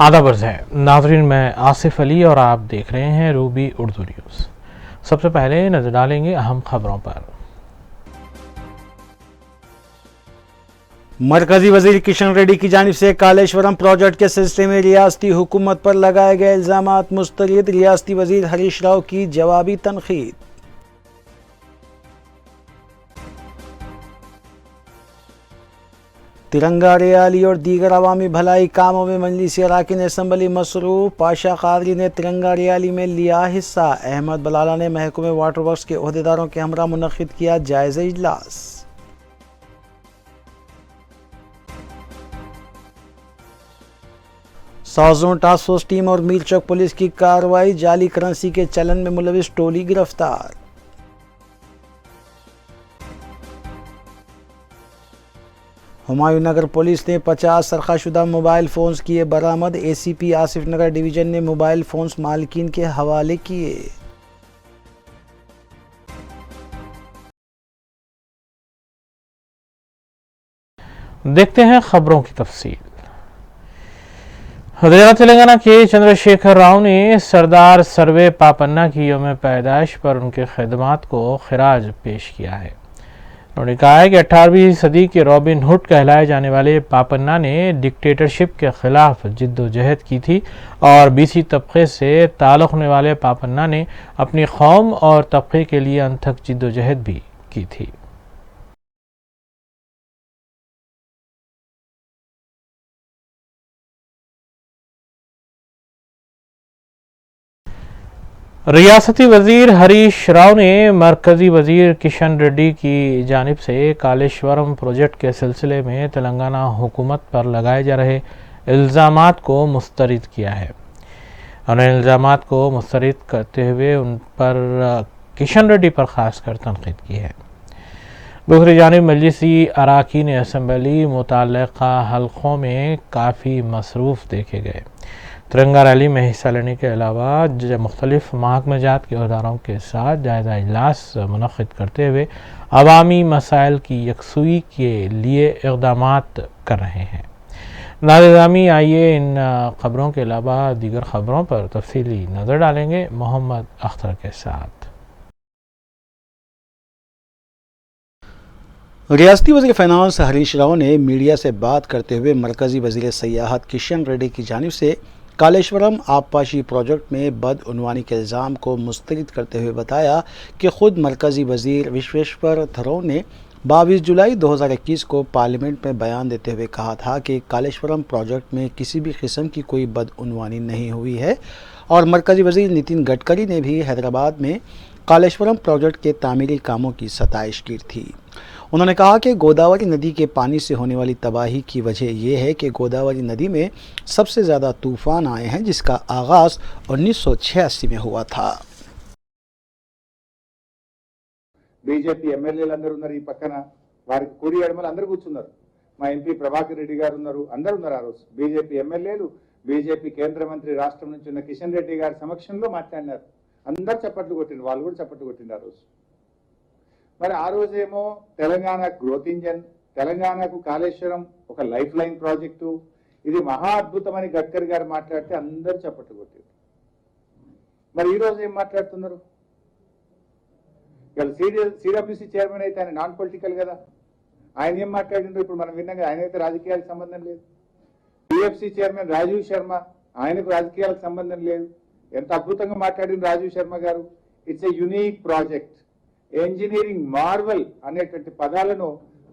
आदाब अर्ज़ है नाज़रीन, मैं आसिफ अली और आप देख रहे हैं रूबी उर्दू न्यूज़। सबसे पहले नजर डालेंगे अहम खबरों पर। मरकजी वजीर किशन रेड्डी की जानिब से कालेश्वरम प्रोजेक्ट के सिलसिले में रियासती हुकूमत पर लगाए गए इल्जामात मुस्तरद, रियासती वजीर हरीश राव की जवाबी तनकीद। तिरंगा रैली और दीगर अवामी भलाई कामों में मजलिसी अरकान असम्बली मसरूफ, पाशा कादरी ने तिरंगा रैली में लिया हिस्सा। अहमद बलाला ने महकमे वाटर वर्क्स के ओहदेदारों के हमरा मुनक्किद किया जायजा इजलास। साउथ टास्क फोर्स टीम और मीर चौक पुलिस की कार्रवाई, जाली करेंसी के चलन में मुलविस टोली गिरफ्तार। हुमायूं नगर पुलिस ने 50 सरखाशुदा मोबाइल फ़ोन्स किए बरामद। ACP आसिफ नगर डिवीज़न ने मोबाइल फ़ोन्स मालिकीन के हवाले किए। देखते हैं खबरों की तफसील। हरियाणा तेलंगाना के चंद्रशेखर राव ने सरदार सर्वे पापन्ना की यौम पैदाइश पर उनके खिदमात को खिराज पेश किया है। उन्होंने कहा है कि 18वीं सदी के रॉबिन हुड कहलाए जाने वाले पापन्ना ने डिक्टेटरशिप के खिलाफ जिद्दोजहद की थी और BC तबके से ताल्लुक़ होने वाले पापन्ना ने अपनी कौम और तबके के लिए अनथक जिद्दोजहद भी की थी। रियासती वजीर हरीश राव ने मरकजी वजीर किशन रेड्डी की जानिब से कालेश्वरम प्रोजेक्ट के सिलसिले में तेलंगाना हुकूमत पर लगाए जा रहे इल्ज़ामात को मुस्तरद किया है। उन्होंने इल्ज़ामात को मुस्तरद करते हुए उन पर किशन रेड्डी पर खासकर तनकीद की है। दूसरी जानिब मजलिसी अरकान असम्बली मुतल्लिक़ा हल्क़ों में काफ़ी मसरूफ़ देखे गए। तिरंगा रैली में हिस्सा लेने के अलावा मुख्तलिफ महकमा जात के अहदेदारों के साथ जायजा इजलास मुनक़्क़िद करते हुए अवामी मसाइल की यकसुई के लिए इक़दामात कर रहे हैं। नाज़रीन, आइए इन खबरों के अलावा दीगर खबरों पर तफसीली नज़र डालेंगे मोहम्मद अख्तर के साथ। रियासती वज़ीर फ़ाइनेंस हरीश राव ने मीडिया से बात करते हुए मरकज़ी वज़ीर सयाहत किशन रेड्डी की जानिब से कालेश्वरम आबपाशी प्रोजेक्ट में बदउनवानी के इल्ज़ाम को मुस्तरद करते हुए बताया कि ख़ुद मरकज़ी वज़ीर विश्वेश्वर थरोर ने 22 जुलाई 2021 को पार्लियामेंट में बयान देते हुए कहा था कि कालेश्वरम प्रोजेक्ट में किसी भी किस्म की कोई बदउनवानी नहीं हुई है और मरकज़ी वज़ीर नितिन गडकरी ने भी हैदराबाद में कालेश्वरम प्रोजेक्ट के तामीरी कामों की सताइश की थी। उन्होंने कहा कि गोदावरी नदी के पानी से होने वाली तबाही की वजह यह है कि गोदावरी नदी में सबसे ज़्यादा तूफ़ान आए हैं, जिसका आगाज़ 1986 में हुआ था। बीजेपी ఎమ్మెల్యేలందరూ ఉన్నారు ఈ పక్కన, వారికి కుడి ఎడమలు అందరూ కూర్చున్నారు. మా ఎంపీ ప్రభాకర్ రెడ్డి గారు ఉన్నారు, అందరూ ఉన్నారు. ఆ రోజు బీజేపీ ఎమ్మెల్యేలు, బీజేపీ కేంద్ర మంత్రి రాష్ట్రం నుంచి ఉన్న కిషన్ రెడ్డి గారి సమక్షంలో మాట్లాడినారు. అందరూ చప్పట్లు కొట్టిండ్రు, వాళ్ళు కూడా చప్పట్లు కొట్టిండ్రు ఆ రోజు. మరి ఆ రోజేమో తెలంగాణ గ్రోత్ ఇంజన్, తెలంగాణకు కాళేశ్వరం ఒక లైఫ్ లైన్ ప్రాజెక్టు, ఇది మహా అద్భుతమని గడ్కరీ గారు మాట్లాడితే అందరూ చప్పట్లు కొట్టారు. మరి ఈ రోజు ఏం మాట్లాడుతున్నారు? ఇవాళ CWC చైర్మన్ అయితే ఆయన నాన్ పొలిటికల్ కదా, ఆయన ఏం మాట్లాడిండ్రు ఇప్పుడు మనం విన్నాం కదా, ఆయన అయితే రాజకీయాలకు సంబంధం లేదు. PFC చైర్మన్ రాజీవ్ శర్మ, ఆయనకు రాజకీయాలకు సంబంధం లేదు. ఎంత అద్భుతంగా మాట్లాడింది రాజీవ్ శర్మ గారు. It's a unique project, engineering Marvel అనేటువంటి పదాలను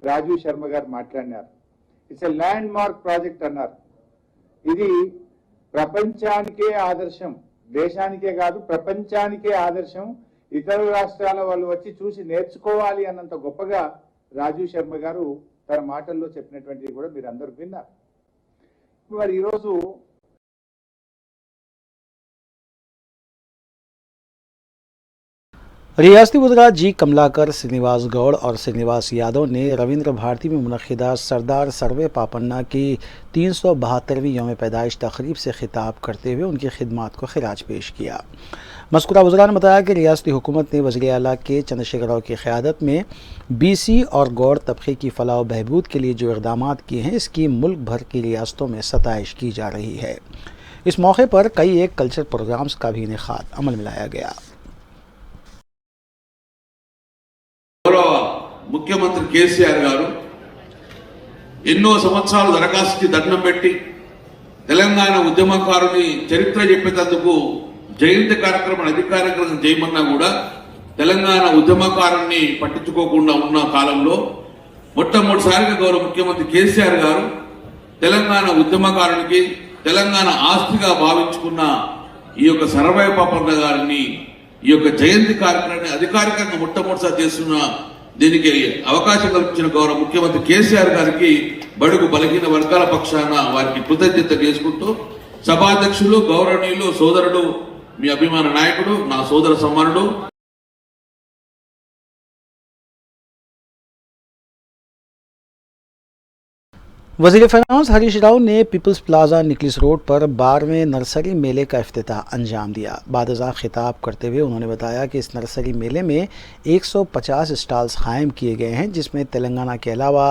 రాజీవ్ శర్మ గారు మాట్లాడినారు. It's a land mark project అన్నారు. ఇది ప్రపంచానికే ఆదర్శం, దేశానికే కాదు ప్రపంచానికే ఆదర్శం. ఇతర రాష్ట్రాల వాళ్ళు వచ్చి చూసి నేర్చుకోవాలి అన్నంత గొప్పగా రాజీవ్ శర్మ గారు తన మాటల్లో చెప్పినటువంటిది కూడా మీరు అందరూ విన్నారు. మరి ఈరోజు रियासती वज़ीर जी कमलाकर, श्रीनिवास गौड़ और श्रीनिवास यादव ने रविंद्र भारती में मुनक़्क़िदा सरदार सर्वे पापन्ना की 372वीं यौम पैदाइश तक़रीब से खिताब करते हुए उनकी खिदमात को खिराज पेश किया। मज़कूरा वज़ीरा ने बताया कि रियासती हुकूमत ने वज़ीर आला के चंद्रशेखर राव की क़यादत में BC और गौड़ तबके की फ़लाह व बहबूद के लिए जो इक़दामात किए हैं, इसकी मुल्क भर की रियासतों में सताइश की जा रही है। इस मौके पर कई एक कल्चर प्रोग्राम्स का भी इनेकाद अमल में लाया गया। గౌరవ ముఖ్యమంత్రి కేసీఆర్ గారు ఎన్నో సంవత్సరాలు దరఖాస్తుకి దండం పెట్టి తెలంగాణ ఉద్యమకారుని చరిత్ర చెప్పేందుకు జయంతి కార్యక్రమం అధికారికంగా చేయమన్నా కూడా తెలంగాణ ఉద్యమకారుని పట్టించుకోకుండా ఉన్న కాలంలో మొట్టమొదటిసారిగా గౌరవ ముఖ్యమంత్రి కేసీఆర్ గారు తెలంగాణ ఉద్యమకారునికి తెలంగాణ ఆస్తిగా భావించుకున్న ఈ యొక్క సర్వై పాపన్న గారిని ఈ యొక్క జయంతి కార్యక్రమాన్ని అధికారికంగా మొట్టమొదటిసారి చేస్తున్న దీనికి అవకాశం కల్పించిన గౌరవ ముఖ్యమంత్రి కేసీఆర్ గారికి బడుగు బలహీన వర్గాల పక్షాన వారికి కృతజ్ఞత చేసుకుంటూ సభాధ్యక్షులు గౌరవనీయులు సోదరుడు మీ అభిమాన నాయకుడు నా సోదర సమానుడు वज़ीर फ़िनांस हरीश राव ने पीपल्स प्लाजा निकलिस रोड पर 12वें नर्सरी मेले का इफ्तिताह अंजाम दिया। बादशाह खिताब करते हुए उन्होंने बताया कि इस नर्सरी मेले में 150 स्टॉल्स कायम किए गए हैं, जिसमें तेलंगाना के अलावा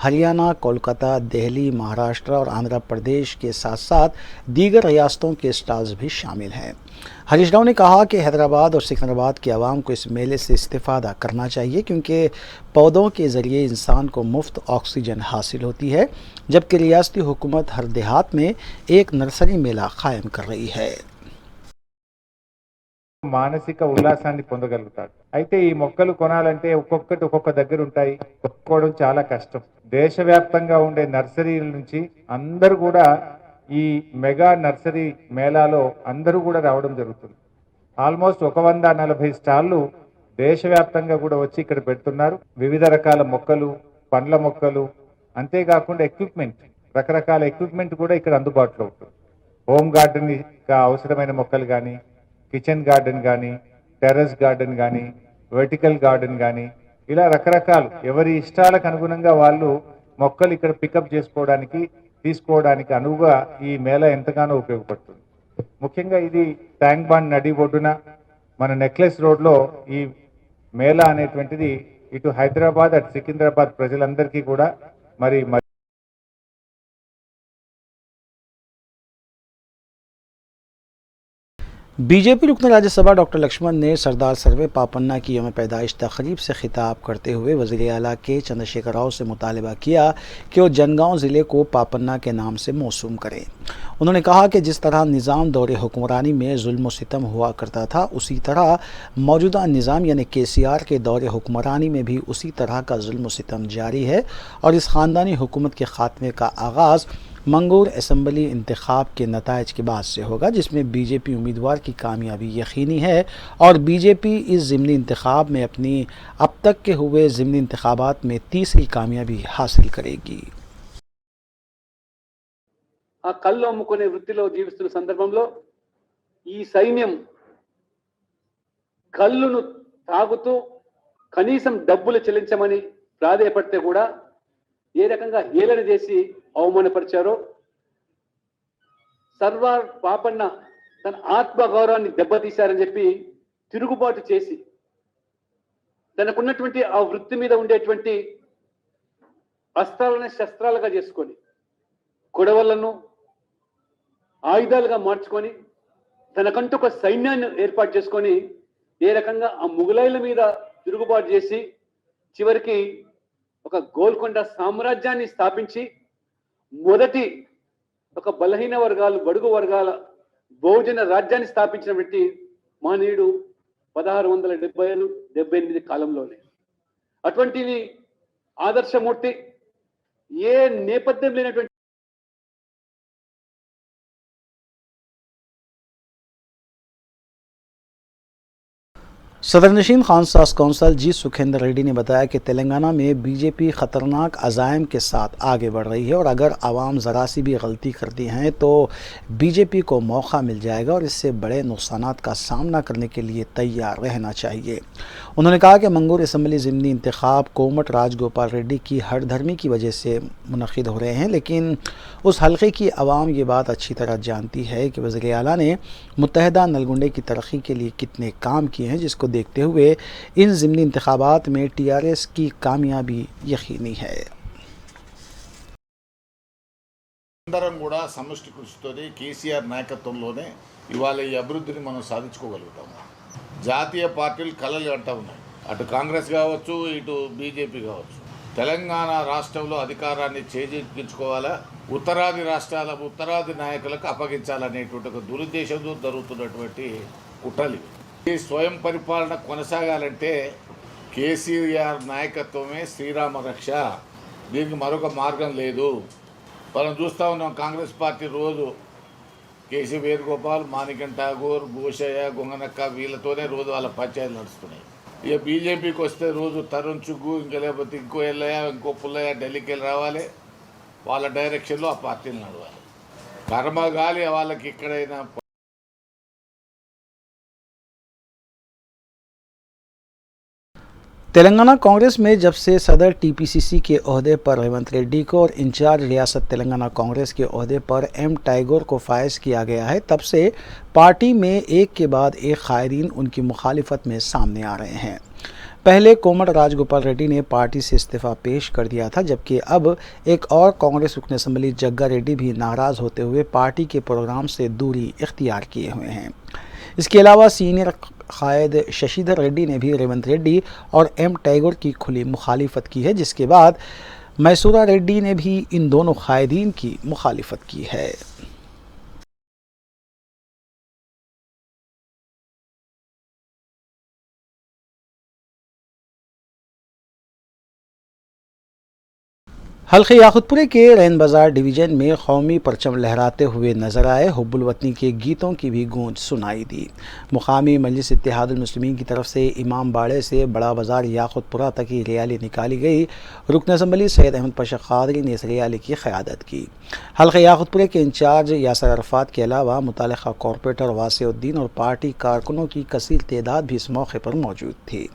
हरियाणा, कोलकाता, दिल्ली, महाराष्ट्र और आंध्र प्रदेश के साथ साथ दीगर रियासतों के स्टॉल्स भी शामिल हैं। हरीश राव ने कहा कि हैदराबाद और सिकंदराबाद की आवाम को इस मेले से इस्तेफ़ादा करना चाहिए, क्योंकि पौधों के ज़रिए इंसान को मुफ्त ऑक्सीजन हासिल होती है, जबकि रियासती हुकूमत हर देहात में एक नर्सरी मेला कायम कर रही है। మానసిక ఉల్లాసాన్ని పొందగలుగుతాడు. అయితే ఈ మొక్కలు కొనాలంటే ఒక్కొక్కటి ఒక్కొక్క దగ్గర ఉంటాయి, కొనుక్కోవడం చాలా కష్టం. దేశవ్యాప్తంగా ఉండే నర్సరీల నుంచి అందరూ కూడా ఈ మెగా నర్సరీ మేళాలో అందరూ కూడా రావడం జరుగుతుంది. ఆల్మోస్ట్ 140 స్టాళ్లు దేశవ్యాప్తంగా కూడా వచ్చి ఇక్కడ పెడుతున్నారు. వివిధ రకాల మొక్కలు, పండ్ల మొక్కలు, అంతేకాకుండా ఎక్విప్మెంట్, రకరకాల ఎక్విప్మెంట్ కూడా ఇక్కడ అందుబాటులో ఉంటుంది. హోమ్ గార్డెన్ గా అవసరమైన మొక్కలు కానీ, కిచెన్ గార్డెన్ కానీ, టెర్రస్ గార్డెన్ కానీ, వర్టికల్ గార్డెన్ కానీ, ఇలా రకరకాలు ఎవరి ఇష్టాలకు అనుగుణంగా వాళ్ళు మొక్కలు ఇక్కడ పికప్ చేసుకోవడానికి, తీసుకోవడానికి అనువుగా ఈ మేళా ఎంతగానో ఉపయోగపడుతుంది. ముఖ్యంగా ఇది ట్యాంక్ బండ్ నడి ఒడ్డున మన నెక్లెస్ రోడ్లో ఈ మేళా అనేటువంటిది ఇటు హైదరాబాద్ అటు సికింద్రాబాద్ ప్రజలందరికీ కూడా మరి बीजेपी रुकन राज्यसभा डॉक्टर लक्ष्मण ने सरदार सर्वे पापन्ना की यौम पैदाइश तकरीब से खिताब करते हुए वज़ीर आला के चंद्रशेखर राव से मुतालबा किया कि वो जनगांव ज़िले को पापन्ना के नाम से मौसूम करें। उन्होंने कहा कि जिस तरह निज़ाम दौरे हुक्मरानी में जुल्म सितम हुआ करता था, उसी तरह मौजूदा निज़ाम यानी केसीआर के दौरे हुक्मरानी में भी उसी तरह का जुल्म सितम जारी है और इस ख़ानदानी हुकूमत के ख़ात्मे का आगाज़ मंगूर असम्बली इंतखाब के नताइज के बाद से होगा, जिसमें बीजेपी उम्मीदवार की कामयाबी यकीनी है और बीजेपी इस ज़िमनी इंतखाब में अपनी अब तक के हुए ज़िमनी इंतखाबात में तीसरी कामयाबी हासिल करेगी। ఆ కళ్ళు అమ్ముకునే వృత్తిలో జీవిస్తున్న సందర్భంలో ఈ సైన్యం కళ్ళును తాగుతూ కనీసం డబ్బులు చెల్లించమని ప్రాధేయపడితే కూడా ఏ రకంగా హేళన చేసి అవమానపరిచారో, సర్దార్ పాపన్న తన ఆత్మగౌరవాన్ని దెబ్బతీశారని చెప్పి తిరుగుబాటు చేసి తనకున్నటువంటి ఆ వృత్తి మీద ఉండేటువంటి అస్త్రాలను శస్త్రాలుగా చేసుకొని కొడవలను ఆయుధాలుగా మార్చుకొని తనకంటూ ఒక సైన్యాన్ని ఏర్పాటు చేసుకొని ఏ రకంగా ఆ ముగలాయిల మీద తిరుగుబాటు చేసి చివరికి ఒక గోల్కొండ సామ్రాజ్యాన్ని స్థాపించి మొదటి ఒక బలహీన వర్గాలు, బడుగు వర్గాల బహుజన రాజ్యాన్ని స్థాపించినటువంటి మహనీయుడు 1678 కాలంలోనే. అటువంటిది ఆదర్శమూర్తి, ఏ నేపథ్యం లేనటువంటి सदरनशीन खानसास कौंसल जी सुखेंद्र रेड्डी ने बताया कि तेलंगाना में बीजेपी ख़तरनाक अज़ाइम के साथ आगे बढ़ रही है और अगर आवाम ज़रा सी भी गलती करती हैं तो बीजेपी को मौका मिल जाएगा और इससे बड़े नुकसानात का सामना करने के लिए तैयार रहना चाहिए। उन्होंने कहा कि मंगूर असम्बली ज़िमनी इंतखाब कोमट राजगोपाल रेड्डी की हरधर्मी की वजह से मुनक़िद हो रहे हैं, लेकिन उस हल्के की आवाम ये बात अच्छी तरह जानती है कि वज़ीर आला ने मुत्तहदा नलगुंडे की तरक्की के लिए कितने काम किए हैं, जिसको देखते हुए इन ज़िमनी इंतखाबात में टीआरएस की कामयाबी यकीनी है। అందరం కూడా సమష్టి కృషితోనే కేసీఆర్ నాయకత్వంలోనే ఇవాళ ఈ అభివృద్ధిని మనం సాధించుకోగలుగుతాము. జాతీయ పార్టీలు కలలు అంటూ ఉన్నాయి, అటు కాంగ్రెస్ కావచ్చు, ఇటు బీజేపీ కావచ్చు. తెలంగాణ రాష్ట్రంలో అధికారాన్ని చేజిక్కించుకోవాలా, ఉత్తరాది నాయకులకు అప్పగించాలనేటువంటి ఒక దురుద్దేశంతో జరుగుతున్నటువంటి కుట్రలు. ఈ స్వయం పరిపాలన కొనసాగాలంటే కేసీఆర్ నాయకత్వమే శ్రీరామ రక్ష, దీనికి మరొక మార్గం లేదు. మనం చూస్తూ ఉన్నాం, కాంగ్రెస్ పార్టీ రోజు కేసీ వేణుగోపాల్, మాణిక్యం ఠాగూర్, భూషయ్య, గొంగనక్క వీళ్ళతోనే రోజు వాళ్ళ పంచాయతీలు నడుస్తున్నాయి. ఇక బీజేపీకి వస్తే రోజు తరుణ్ చుగ్గు, ఇంకా లేకపోతే ఇంకో ఎల్లయ్య, ఇంకో పుల్లయ్య ఢిల్లీకి వెళ్ళి రావాలి, వాళ్ళ డైరెక్షన్లో ఆ పార్టీలు నడవాలి. కర్మగాలి వాళ్ళకి ఎక్కడైనా. तेलंगाना कांग्रेस में जब से सदर टीपीसीसी के ओहदे पर रेवंत रेड्डी को और इंचार्ज रियासत तेलंगाना कांग्रेस के ओहदे पर एम टैगोर को फायज किया गया है, तब से पार्टी में एक के बाद एक कायदीन उनकी मुखालिफत में सामने आ रहे हैं। पहले कोमट राजगोपाल रेड्डी ने पार्टी से इस्तीफ़ा पेश कर दिया था, जबकि अब एक और कांग्रेस रुकन असम्बली जग्गा रेड्डी भी नाराज़ होते हुए पार्टी के प्रोग्राम से दूरी इख्तियार किए हुए हैं। इसके अलावा सीनियर कायद शशिधर रेड्डी ने भी रेवंत रेड्डी और एम टैगोर की खुली मुखालिफत की है, जिसके बाद मैसूरा रेड्डी ने भी इन दोनों कायदीन की मुखालिफत की है। हल्के याकुतपुरे के रैन बाज़ार डिवीज़न में कौमी परचम लहराते हुए नजर आए हुब्बुल वतनी के गीतों की भी गूंज सुनाई दी। मुकामी मजलिस इत्तेहादुल मुस्लिमीन की तरफ से इमाम बाड़े से बड़ा बाज़ार याकुतपुरा तक की रैली निकाली गई। रुकन असम्बली सैयद अहमद पाशा कादरी ने इस रैली की क़यादत की। हल्के याकुतपुरे के इंचार्ज यासर अरफात के अलावा मुतालिका कॉरपोरेटर वासिउद्दीन और पार्टी कारकुनों की कसीर तादाद भी इस मौके पर मौजूद थी।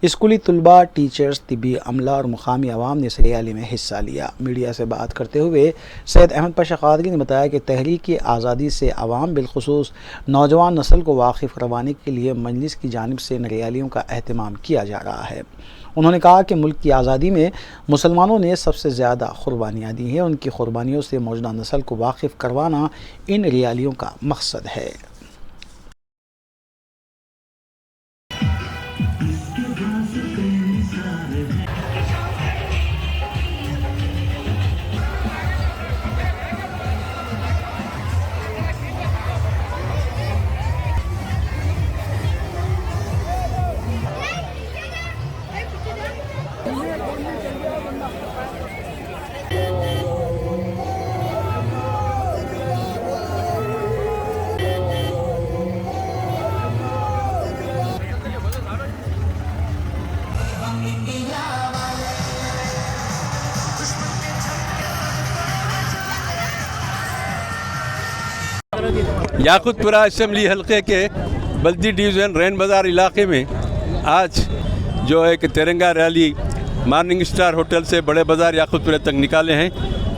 स्कूली तलबा, टीचर्स, तिबी अमला और मुकामी अवाम ने इस रैली में हिस्सा लिया। मीडिया से बात करते हुए सैयद अहमद पाशा कादरी ने बताया कि तहरीक आज़ादी से अवाम बिलखुसूस नौजवान नस्ल को वाकिफ़ करवाने के लिए मजलिस की जानिब से इन रैलियों का अहतमाम किया जा रहा है। उन्होंने कहा कि मुल्क की आज़ादी में मुसलमानों ने सबसे ज़्यादा कुर्बानियाँ दी हैं, उनकी कुर्बानियों से मौजूदा नस्ल को वाकिफ़ करवाना इन रैलियों का मकसद है। याकुतपुरा असम्बली हल्के के बल्दी डिवीज़न रैन बाज़ार इलाके में आज जो एक तिरंगा रैली मॉर्निंग स्टार होटल से बड़े बाज़ार याकुतपुरा तक निकाले हैं।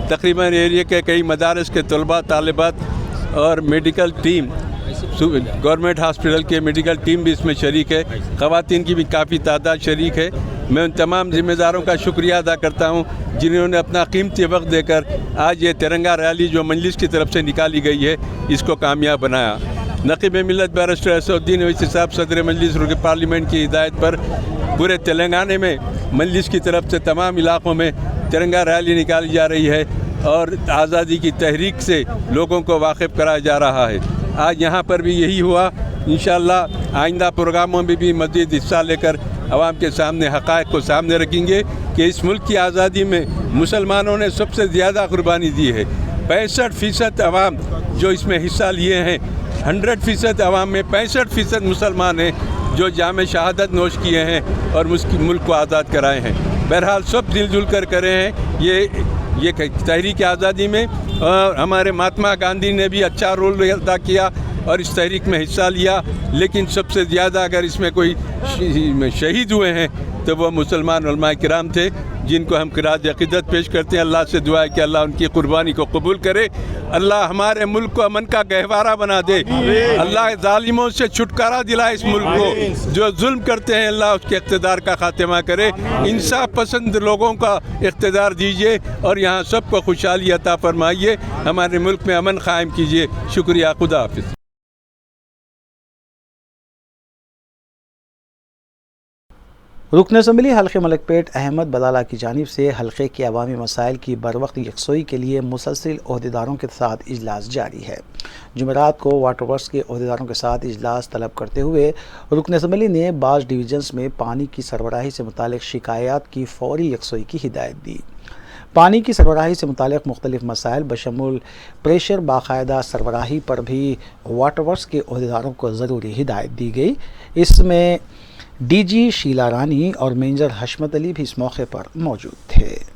तकरीबन एरिया के कई मदारस के तलबा, तालिबात और मेडिकल टीम, गवर्नमेंट हॉस्पिटल के मेडिकल टीम भी इसमें शरीक है। ख़वातीन की भी काफ़ी तादाद शरीक है। मैं उन तमाम ज़िम्मेदारों का शुक्रिया अदा करता हूँ जिन्होंने अपना कीमती वक्त देकर आज ये तिरंगा रैली जो मजलिस की तरफ से निकाली गई है इसको कामयाब बनाया। नक़ीब मिल्लत बैरिस्टर असदुद्दीन ओवैसी साहब सदर मजलिस रुकन पार्लियामेंट की हिदायत पर पूरे तेलंगाना में मजलिस की तरफ से तमाम इलाक़ों में तिरंगा रैली निकाली जा रही है और आज़ादी की तहरीक से लोगों को वाकिफ़ कराया जा रहा है। आज यहाँ पर भी यही हुआ। इंशाअल्लाह आइंदा प्रोग्रामों में भी मज़ीद हिस्सा लेकर आवाम के सामने हक़ाइक़ को सामने रखेंगे कि इस मुल्क की आज़ादी में मुसलमानों ने सबसे ज़्यादा कुर्बानी दी है। 65% आवाम जो इसमें हिस्सा लिए हैं, 100% आवाम में 65% मुसलमान हैं जो जाम शहादत नोश किए हैं और मुल्क को आज़ाद कराए हैं। बहरहाल सब दिलजुल कर करे हैं ये तहरीक आज़ादी में। और हमारे महात्मा गांधी ने भी अच्छा रोल अदा किया और इस तहरीक में हिस्सा लिया, लेकिन सबसे ज़्यादा अगर इसमें कोई शहीद हुए हैं तो वह मुसलमान उलमा किराम थे। जिनको हम क़िरात अक़ीदत पेश करते हैं। अल्लाह से दुआ है कि अल्लाह उनकी कुर्बानी को कबूल करे। अल्लाह हमारे मुल्क को अमन का गहवारा बना दे। अल्लाह ज़ालिमों से छुटकारा दिलाए इस मुल्क को, जो जुल्म करते हैं अल्लाह उसके इक़्तिदार का खात्मा करे। इंसाफ पसंद लोगों का इक़्तिदार दीजिए और यहाँ सबको खुशहाली अता फरमाइए। हमारे मुल्क में अमन कायम कीजिए। शुक्रिया। खुदा हाफिज़। रुकन असम्बली हल्के मलकपेट अहमद बलाला की जानिब से हल्के के अवामी मसाइल की बरवक्त यकसोई के लिए मुसलसिल अहदेदारों के साथ इजलास जारी है। जुमेरात को वाटर वर्क्स के अहदेदारों के साथ इजलास तलब करते हुए रुकन असम्बली ने बाज़ डिवीजन्स में पानी की सरबराही से मुतालिक शिकायत की फौरी यकसोई की हिदायत दी। पानी की सरबराही से मुतालिक मुख्तलिफ मसाइल बशमुल प्रेशर बाकायदा सरबराही पर भी वाटर वर्क्स के अहदेदारों को ज़रूरी हिदायत दी गई। इसमें डीजी शीला रानी और मेजर हशमत अली भी इस मौके पर मौजूद थे।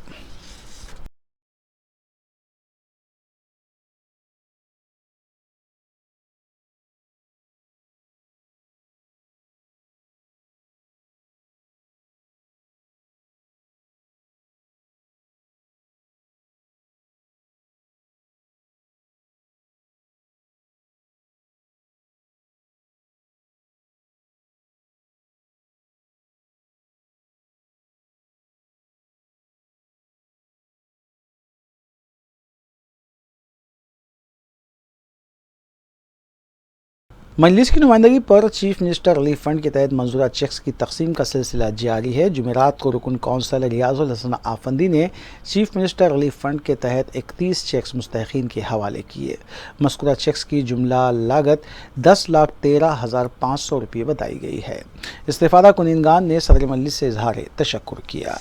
मजलिस की नुमाइंदगी पर चीफ मिनिस्टर रिलीफ फंड के तहत मंजूरा चेक्स की तकसीम का सिलसिला जारी है। जुमेरात को रुकन कौंसल रियाजुल हसन आफंदी ने चीफ मिनिस्टर रिलीफ फंड के तहत 31 चेक्स मुस्तहिकीन के हवाले किए। मज़कूरा चेक्स की जुमला लागत 10,13,500 रुपये बताई गई है। इस्तिफादा कुनिंदगान ने सदर मजलिस से इजहार तशक्कुर किया।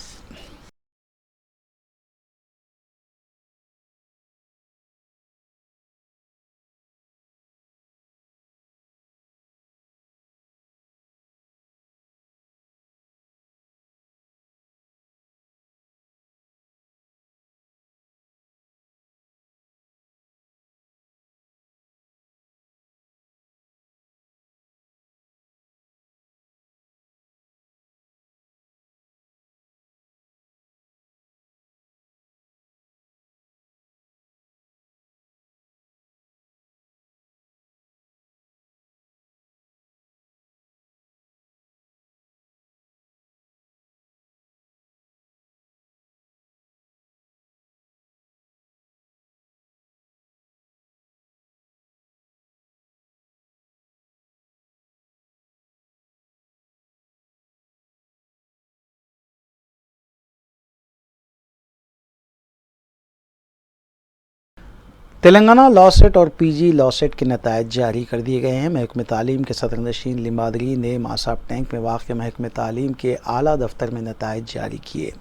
तेलंगाना लॉ सेट और पीजी लॉ सेट के नतायज जारी कर दिए गए हैं। महकमे तालीम के सदर नशीन लिमादरी ने मासाब टैंक में वाक़ महकमे तालीम के आला दफ्तर में नतायज जारी किए।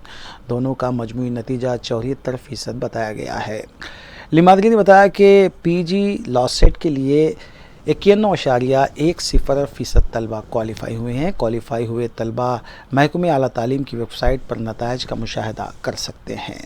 दोनों का मजमूई नतीजा 74% बताया गया है। लिमादरी ने बताया कि पीजी लॉ सेट के लिए 91.10% तलबा क्वालिफाई हुए हैं। क्वालिफाई हुए तलबा महकमे आला तालीम की वेबसाइट पर नतायज का मुशाहिदा कर सकते हैं।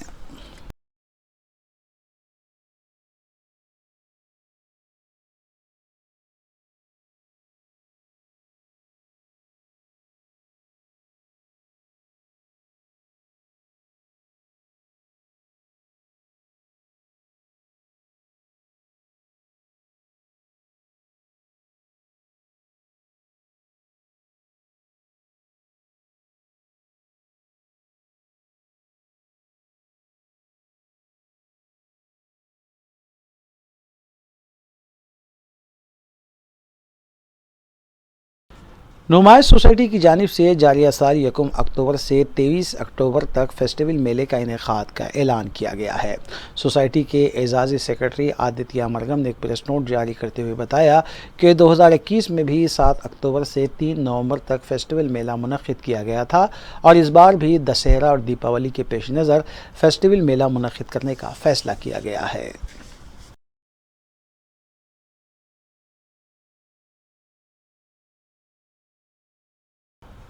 नुमाइश सोसाइटी की जानिब से जारिया साल 1 अक्टूबर से 23 अक्टूबर तक फेस्टिवल मेले का इनेकाद का ऐलान किया गया है। सोसाइटी के एजाज़ी सेक्रेटरी आदित्य मरगम ने एक प्रेस नोट जारी करते हुए बताया कि 2021 में भी 7 अक्टूबर से 3 नवंबर तक फेस्टिवल मेला मुनक़िद किया गया था और इस बार भी दशहरा और दीपावली के पेश नज़र फेस्टिवल मेला मुनक़िद करने का फ़ैसला किया गया है।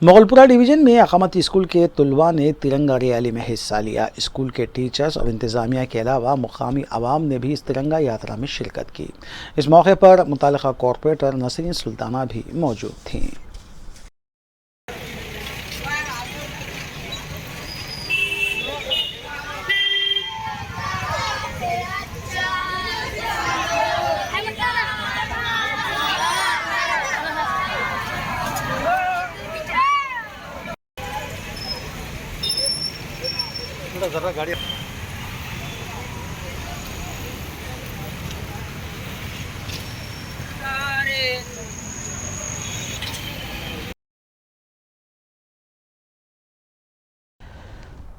मोगलपुरा डिवीज़न में अकामती स्कूल के तुलबा ने तिरंगा रैली में हिस्सा लिया। स्कूल के टीचर्स और इंतज़ामिया के अलावा मुकामी आवाम ने भी इस तिरंगा यात्रा में शिरकत की। इस मौके पर मुतालिका कॉरपोरेटर नसरीन सुल्ताना भी मौजूद थीं।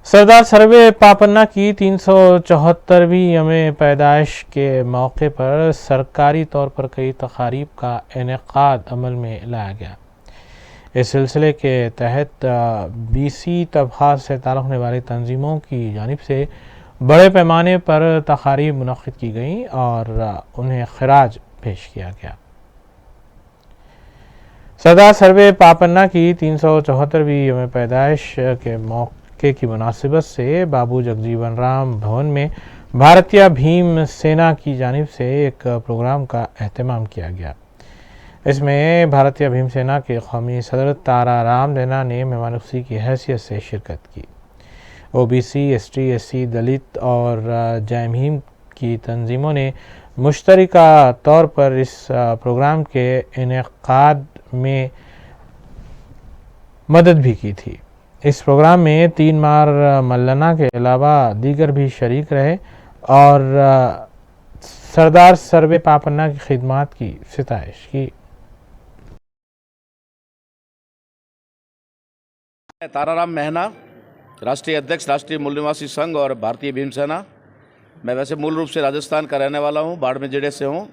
सरदार सर्वे पापन्ना की 374वीं यौम पैदाइश के मौके पर सरकारी तौर पर कई तकारीब का इनेकाद अमल में लाया गया। इस सिलसिले के तहत बीसी तबक़ात से ताल्लुक़ रखने वाली तंजीमों की जानिब से बड़े पैमाने पर तकारीब मुनक़्क़िद की गई और उन्हें खिराज पेश किया गया। सरदार सर्वे पापन्ना की 374वीं यौम पैदाइश के मौके की मुनासिबत से बाबू जगजीवन राम भवन में भारतीय भीम सेना की जानिब से एक प्रोग्राम का एहतमाम किया गया। इसमें भारतीय भीम सेना के कौमी सदर तारा राम दैना ने मेहमाननवाज़ी की हैसियत से शिरकत की। ओबीसी, एसटी, एससी, दलित और जय भीम की तंजीमों ने मुश्तरका तौर पर इस प्रोग्राम के इनेकाद में मदद भी की थी। इस प्रोग्राम में 3 मार मल्लाना के अलावा दीगर भी शरीक रहे और सरदार सर्वे पापन्ना की खिदमत की सिताइश की। ताराराम मेहना, राष्ट्रीय अध्यक्ष राष्ट्रीय मूल निवासी संघ और भारतीय भीम सेना। मैं वैसे मूल रूप से राजस्थान का रहने वाला हूँ, बाड़मेर जिले से हूँ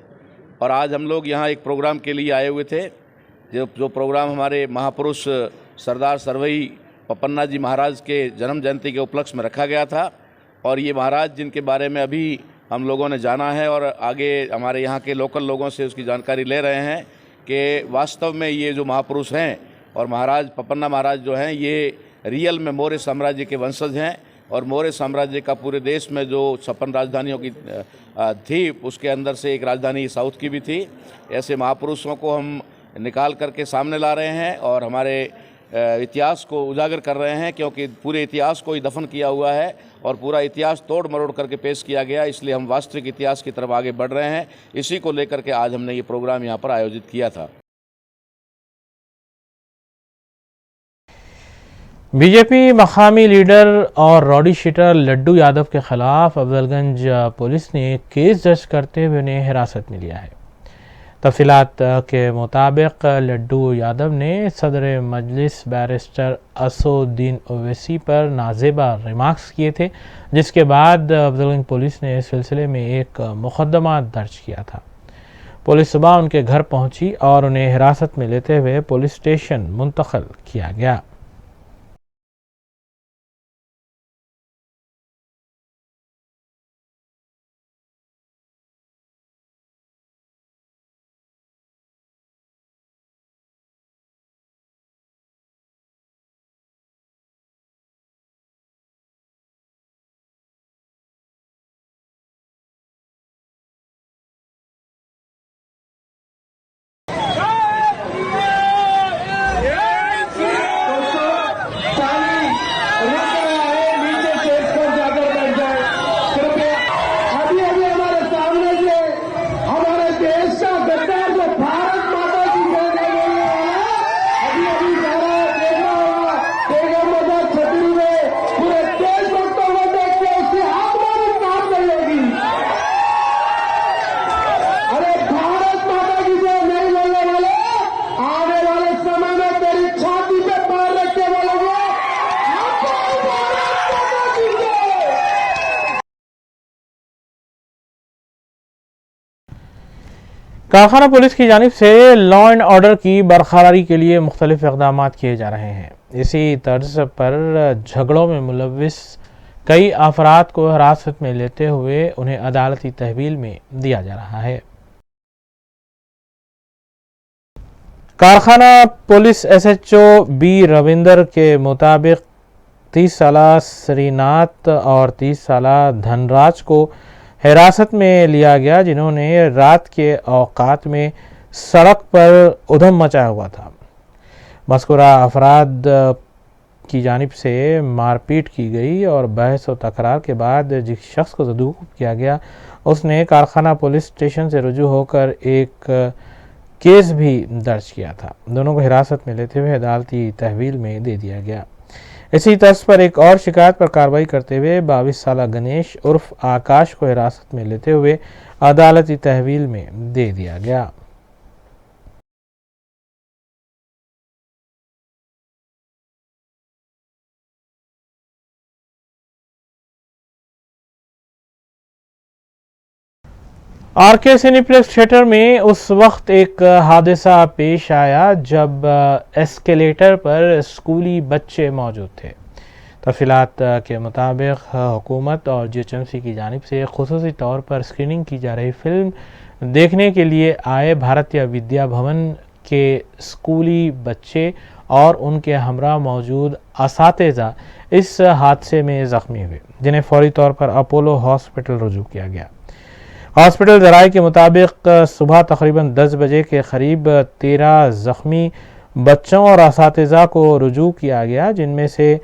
और आज हम लोग यहाँ एक प्रोग्राम के लिए आए हुए थे। जो प्रोग्राम हमारे महापुरुष सरदार सर्वई पपन्ना जी महाराज के जन्म जयंती के उपलक्ष्य में रखा गया था और ये महाराज जिनके बारे में अभी हम लोगों ने जाना है और आगे हमारे यहाँ के लोकल लोगों से उसकी जानकारी ले रहे हैं कि वास्तव में ये जो महापुरुष हैं और महाराज पपन्ना महाराज जो हैं ये रियल में मौर्य साम्राज्य के वंशज हैं और मौर्य साम्राज्य का पूरे देश में जो 56 राजधानियों की थी उसके अंदर से एक राजधानी साउथ की भी थी। ऐसे महापुरुषों को हम निकाल करके सामने ला रहे हैं और हमारे इतिहास को उजागर कर रहे हैं, क्योंकि पूरे इतिहास को ही दफन किया हुआ है और पूरा इतिहास तोड़ मरोड़ करके पेश किया गया। इसलिए हम वास्तविक इतिहास की तरफ आगे बढ़ रहे हैं। इसी को लेकर के आज हमने ये प्रोग्राम यहाँ पर आयोजित किया था। बीजेपी मकामी लीडर और रॉडी शीटर लड्डू यादव के खिलाफ अफजलगंज पुलिस ने केस दर्ज करते हुए उन्हें हिरासत में लिया है। तफसीलात के मुताबिक लड्डू यादव ने सदर मजलिस बैरिस्टर असुद्दीन ओवैसी पर नाजेबा रिमार्क्स किए थे, जिसके बाद अफजलगंज पुलिस ने इस सिलसिले में एक मुकदमा दर्ज किया था। पुलिस सुबह उनके घर पहुंची और उन्हें हिरासत में लेते हुए पुलिस स्टेशन मुंतकिल किया गया। कारखाना पुलिस की जानिब से लॉ एंड ऑर्डर की बरकरारी के लिए मुख्तलिफ इक़दाम किए जा रहे हैं। इसी तर्ज पर झगड़ों में मुलव्विस कई अफराद को हिरासत में लेते हुए उन्हें अदालती तहवील में दिया जा रहा है। कारखाना पुलिस SHO बी रविंदर के मुताबिक 30 साला श्रीनाथ और 30 साला धनराज को हिरासत में लिया गया, जिन्होंने रात के औकात में सड़क पर उधम मचाया हुआ था। मज़कूरा अफराद की जानिब से मारपीट की गई और बहस और तकरार के बाद जिस शख्स को ज़दूक़ किया गया उसने कारखाना पुलिस स्टेशन से रुजू होकर एक केस भी दर्ज किया था। दोनों को हिरासत में लेते हुए अदालती तहवील में दे दिया गया। इसी तर्ज पर एक और शिकायत पर कार्रवाई करते हुए 22 साला गणेश उर्फ आकाश को हिरासत में लेते हुए अदालती तहवील में दे दिया गया। आरके सिनेप्लेक्स थिएटर में उस वक्त एक हादसा पेश आया जब एस्केलेटर पर स्कूली बच्चे मौजूद थे। तफसीलात के मुताबिक हुकूमत और जीएचएमसी की जानिब से खुसूसी तौर पर स्क्रीनिंग की जा रही फिल्म देखने के लिए आए भारतीय विद्या भवन के स्कूली बच्चे और उनके हमरा मौजूद असातिज़ा इस हादसे में ज़ख्मी हुए, जिन्हें फौरी तौर पर अपोलो हॉस्पिटल रुजू किया गया। हॉस्पिटल ज़राए के मुताबिक सुबह तकरीबन 10 बजे के करीब 13 ज़ख्मी बच्चों और असातिज़ा को रुजू किया गया, जिनमें से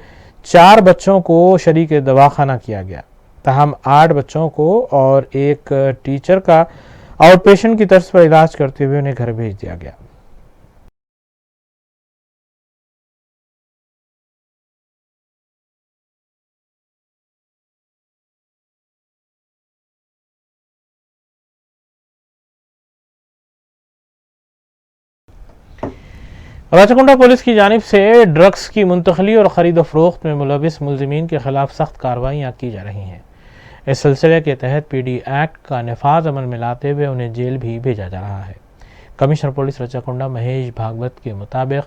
4 बच्चों को शरीक दवाखाना किया गया। तहम 8 बच्चों को और एक टीचर का आउट पेशेंट की तर्ज पर इलाज करते हुए उन्हें घर भेज दिया गया। राचकुंडा पुलिस की जानिब से ड्रग्स की मुंतकली और ख़रीद फरोख्त में मुलविस मुलज़िमीन के खिलाफ सख्त कार्रवाइयाँ की जा रही हैं। इस सिलसिले के तहत पीडी एक्ट का नफाज अमल में लाते हुए उन्हें जेल भी भेजा जा रहा है। कमिश्नर पुलिस राचकुंडा महेश भागवत के मुताबिक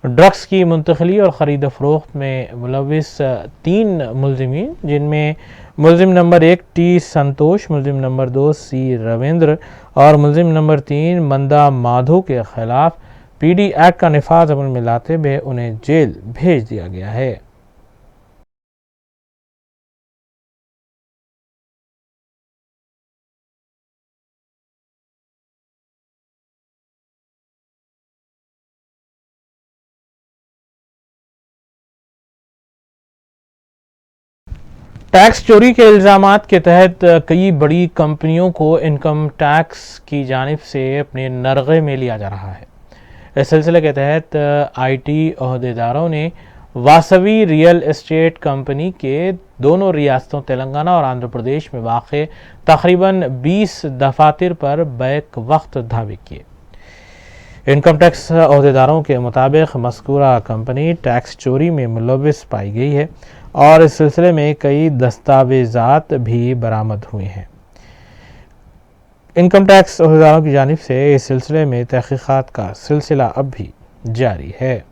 ड्रग्स की मुंतकली और ख़रीद फरोख्त में मुलविस 3 मुलज़िमीन, जिनमें मुलजिम नंबर 1 टी संतोष, मुलजिम नंबर 2 सी रविंद्र और मुलजिम नंबर 3 मंदा माधो के खिलाफ पीडी एक्ट का नफाज अमल में लाते हुए उन्हें जेल भेज दिया गया है। टैक्स चोरी के इल्ज़ामात के तहत कई बड़ी कंपनियों को इनकम टैक्स की जानिब से अपने नरगे में लिया जा रहा है। इस सिलसिले के तहत आईटी ओहदेदारों ने वासवी रियल एस्टेट कंपनी के दोनों रियासतों तेलंगाना और आंध्र प्रदेश में वाक़े तकरीबन 20 दफातर पर बैक वक्त धावे किए। इनकम टैक्स ओहदेदारों के मुताबिक मज़कूरा कंपनी टैक्स चोरी में मुलविस पाई गई है और इस सिलसिले में कई दस्तावेज़ात भी बरामद हुए हैं। इनकम टैक्स ओहदेदारों की जानिब से इस सिलसिले में तहक़ीक़ात का सिलसिला अब भी जारी है।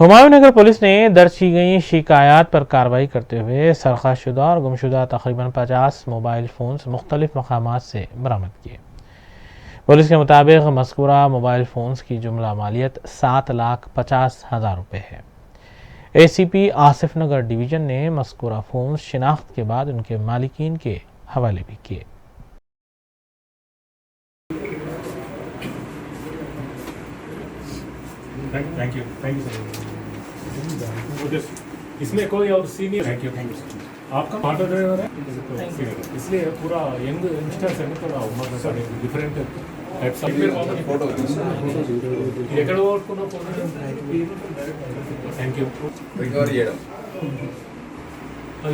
हुमायूंनगर पुलिस ने दर्ज की गई शिकायत पर कार्रवाई करते हुए सरखाशुदा और गुमशुदा तकरीबन 50 मोबाइल फ़ोन्स मुख्तलिफ मकामात से बरामद किए। पुलिस के मुताबिक मज़कूरा मोबाइल फ़ोन्स की जुमला मालियत 7,50,000 रुपये है। एसीपी आसिफ नगर डिवीज़न ने मज़कूरा फ़ोन्स शिनाख्त के बाद उनके मालिकीन के हवाले भी किए। Thank you sir. इसमें कोई और सीनियर थैंक यू आपका ऑटो ड्राइवर है, इसलिए पूरा यंग यंगस्टर्स है थोड़ा उम्र sir different types of photo ఎక్కడ ఓడుకున్నా ఫోటో थैंक यू रिकवर చేయడం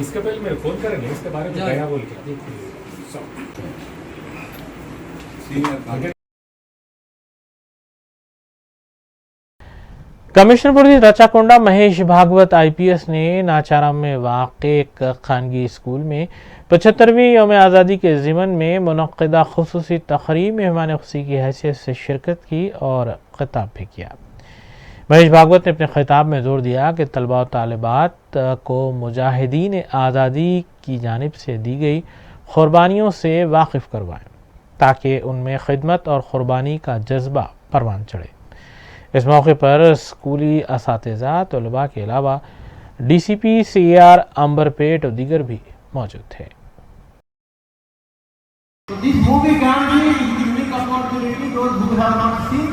इसके पहले मैं फोन करेंगे इसके बारे में क्या बोल के senior commissioner police Rachakonda Mahesh Bhagwat IPS ने नाचाराम में वाक़े एक खानगी स्कूल में 75वीं यौम आज़ादी के ज़िमन में मुनक़्क़िदा ख़ुसूसी तक़रीब में मेहमान ख़ुशी की हैसियत से शिरकत की और ख़िताब भी किया। महेश भागवत ने अपने ख़िताब में जोर दिया कि तलबा और तालिबात को मुजाहिदीन आज़ादी की जानिब से दी गई क़ुरबानियों से वाकिफ़ करवाएँ ताकि उनमें खिदमत और क़ुरबानी का जज्बा परवान चढ़े। इस मौके पर स्कूली असातिज़ा तलबा के अलावा डीसीपी सीआर अंबरपेट और दीगर भी मौजूद थे। So this movie guarantee is a unique opportunity. Those who have not seen,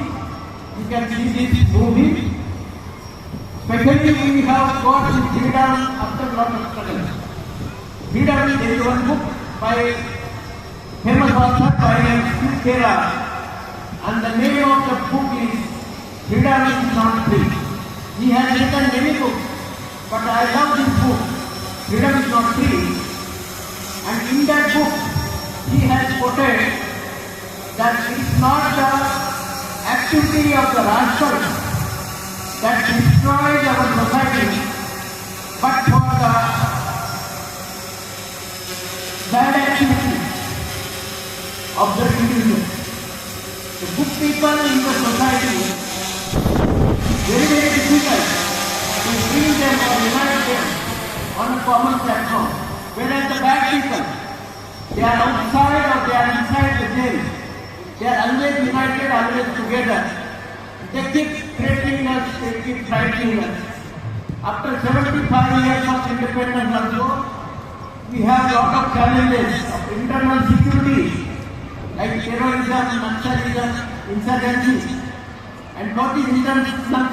you can see this movie. Especially we have got this freedom after a lot of struggle. Freedom, there is one book by famous author by Steve Kera, and the name of the book is Freedom is Not Free. He has written many books, but I love this book, Freedom is Not Free. And in that book, he has quoted that it's not the activity of the rascals that destroys our society, but for the bad activity of the individual. The good people in the society, very, very difficult to bring them or unite them on a common platform. Whereas the bad people, they are outside or they are inside the jail. They are always united, always together. They keep threatening us, they keep frightening us. After 75 years of independence also, we have a lot of challenges of internal security, like terrorism, nationalism, insurgency. And what is internal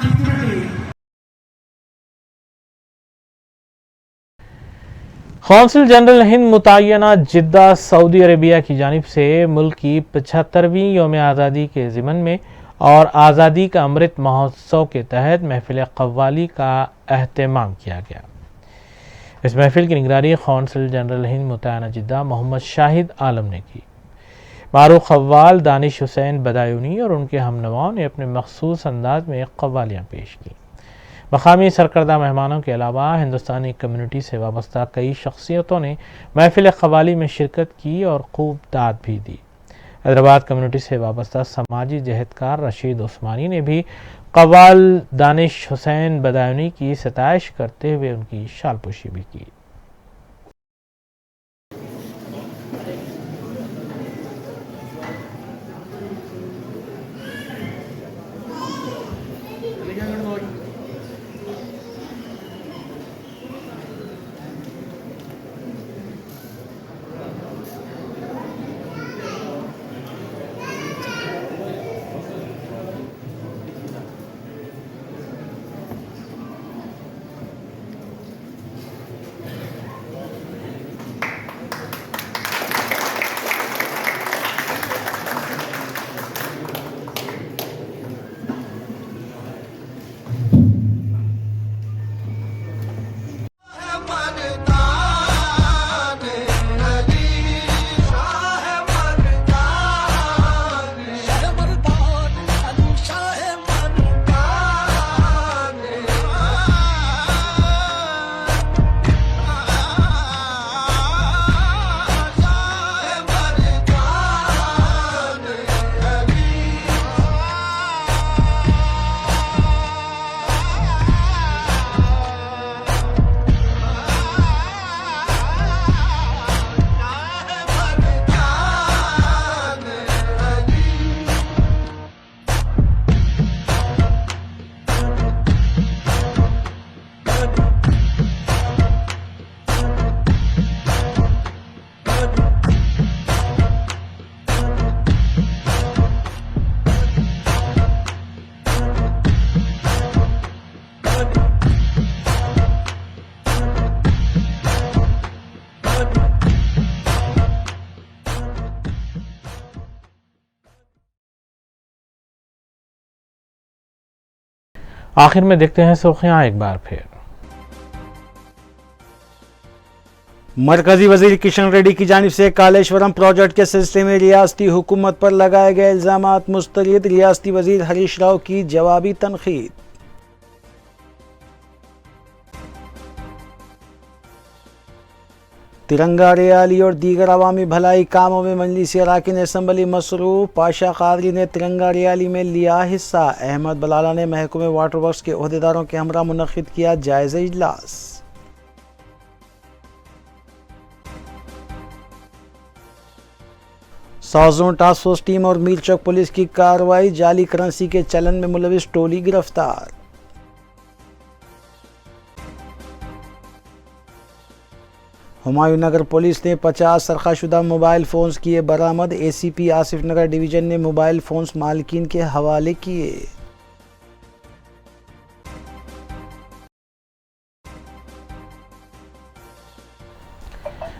security? Consul general Hind मुतय्यना Jeddah Saudi Arabia की जानिब से मुल्क की 75वीं यौम आज़ादी के ज़िमन में और आज़ादी का अमृत महोत्सव के तहत महफिल कव्वाली का अहतमाम किया गया। इस महफिल की निगरानी कौंसिल जनरल हिंद मुतय्यना जिद्दा मोहम्मद शाहिद आलम ने की। मारूफ कव्वाल दानिश हुसैन बदायूनी और उनके हमनवाओं ने अपने मखसूस अंदाज में कव्वालियाँ पेश की। मकामी सरकर्दा मेहमानों के अलावा हिंदुस्तानी कम्युनिटी से वाबस्ता कई शख्सियतों ने महफिल कव्वाली में शिरकत की और खूब दाद भी दी। हैदराबाद कम्युनिटी से वाबस्ता समाजी जहदकार रशीद उस्मानी ने भी कव्वाल दानिश हुसैन बदायूनी की सताइश करते हुए उनकी शालपोशी भी की। आखिर में देखते हैं सुर्खियां एक बार फिर। मरकजी वजीर किशन रेड्डी की जानिब से कालेश्वरम प्रोजेक्ट के सिलसिले में रियासती हुकूमत पर लगाए गए इल्जामात मुस्तरद, रियासती वजीर हरीश राव की जवाबी तनकीद। तिरंगा रैली और दीगर अवामी भलाई कामों में मजलिस अरकान असम्बली मसरूफ, पाशा कादरी ने तिरंगा रैली में लिया हिस्सा। अहमद बलाला ने महकमे वाटर वर्क्स के अहदेदारों के हमरा मुनक्किद किया जायजा इजलास। साउथ टास्क फोर्स टीम और मीरचौक पुलिस की कार्रवाई, जाली करेंसी के चलन में मुलविस टोली गिरफ्तार। हुमायूंनगर पुलिस ने 50 सरखाशुदा मोबाइल फ़ोन्स किए बरामद। एसीपी आसिफ नगर डिवीज़न ने मोबाइल फ़ोन्स मालिकीन के हवाले किए।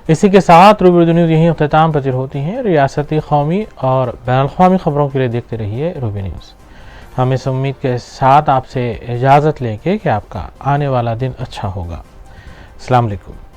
इसी के साथ रूबी न्यूज़ यहीं अख्ताम पजीर होती हैं। रियासती, कौमी और बैनुल-अक़वामी खबरों के लिए देखते रहिए रूबी न्यूज़। हम इस उम्मीद के साथ आपसे इजाज़त लेंगे कि आपका आने वाला दिन अच्छा होगा। अस्सलाम वालेकुम।